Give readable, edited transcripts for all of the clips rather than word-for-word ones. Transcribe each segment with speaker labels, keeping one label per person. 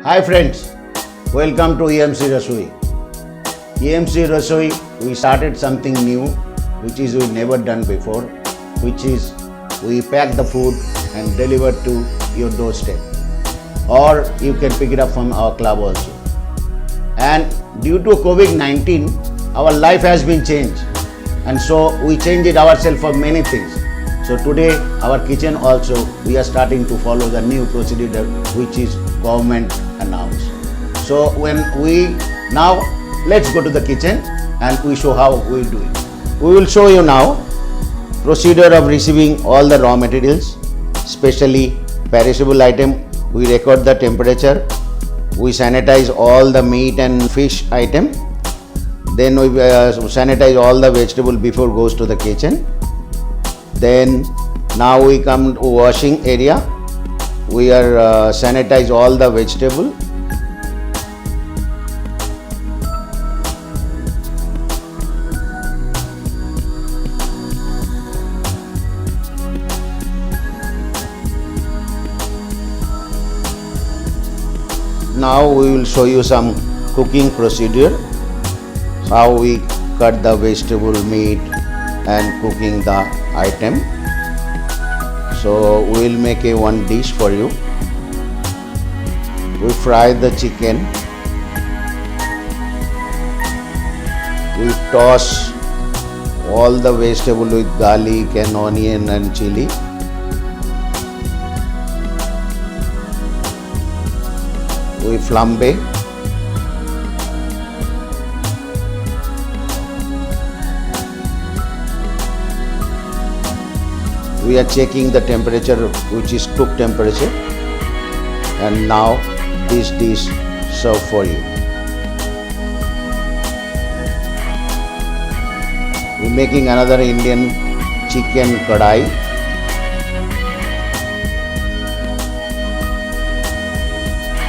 Speaker 1: Hi friends, welcome to EMC Rasoi. EMC Rasoi, we started something new which is we never done before, which is we pack the food and deliver to your doorstep, or you can pick it up from our club also. And due to COVID-19, our life has been changed, and so we changed it ourselves for many things. So today our kitchen also we are starting to follow the new procedure which is government announced. So when we now let's go to the kitchen and we show how we do it. We will show you now procedure of receiving all the raw materials, especially perishable item. We record the temperature. We sanitize all the meat and fish item. Then we sanitize all the vegetable before goes to the kitchen. Then now we come to washing area. We are sanitize all the vegetable. Now we will show you some cooking procedure, how we cut the vegetable, meat and cooking the item. So we will make one dish for you. We fry the chicken. We toss all the vegetable with garlic and onion and chili. We flambe. We are checking the temperature, which is cook temperature, and now this dish served for you. We are making another Indian chicken kadai.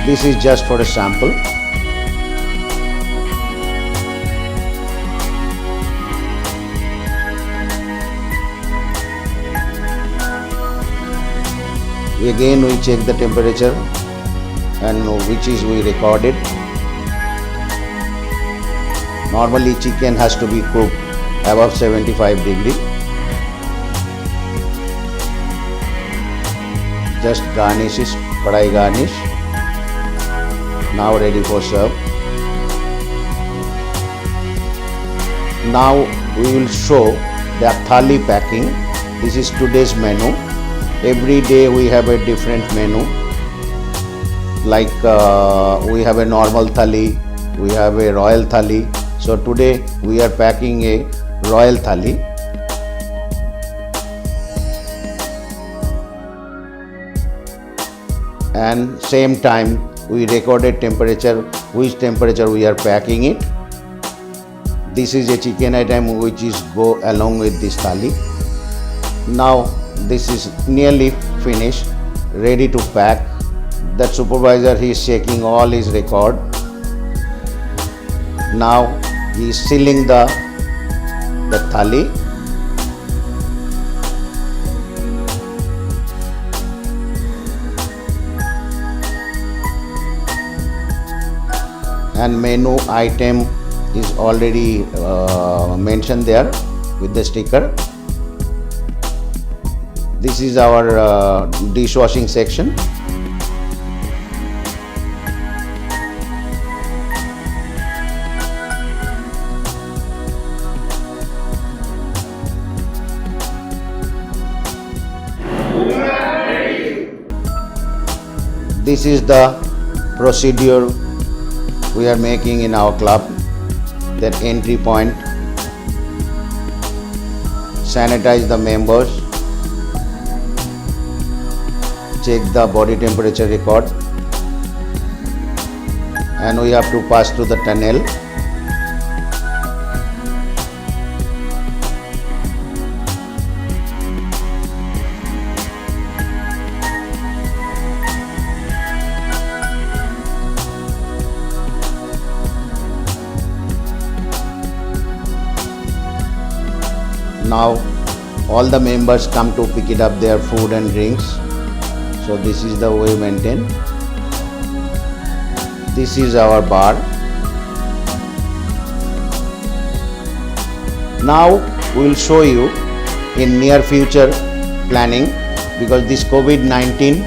Speaker 1: This is just for a sample. Again we check the temperature and which is we recorded. Normally chicken has to be cooked above 75 degree. Just garnish it, kadai garnish. Now ready for serve. Now we will show the thali packing. This is today's menu. Every day we have a different menu. Like we have a normal thali, we have a royal thali. So today we are packing a royal thali. And same time we recorded temperature, which temperature we are packing it. This is a chicken item which is go along with this thali. Now this is nearly finished, ready to pack. That supervisor, he is checking all his record. Now he is sealing the thali. And menu item is already mentioned there with the sticker. This is our dishwashing section. This is the procedure we are making in our club. That entry point. Sanitize the members. Check the body temperature record, and we have to pass through the tunnel. Now all the members come to pick it up their food and drinks. So this is the way maintained. This is our bar. Now we will show you in near future planning, because this COVID-19,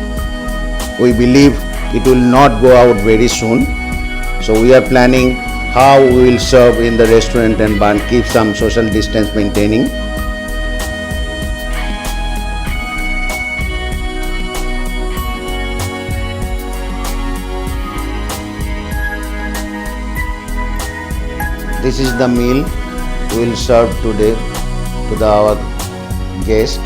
Speaker 1: we believe it will not go out very soon. So we are planning how we will serve in the restaurant and bar, keep some social distance maintaining. This is the meal we will serve today to our guest.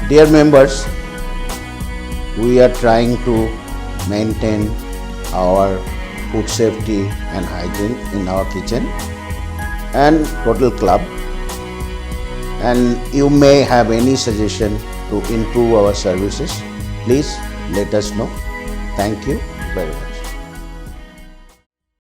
Speaker 1: Dear members, we are trying to maintain our food safety and hygiene in our kitchen and total club, and you may have any suggestion to improve our services. Please let us know. Thank you very much.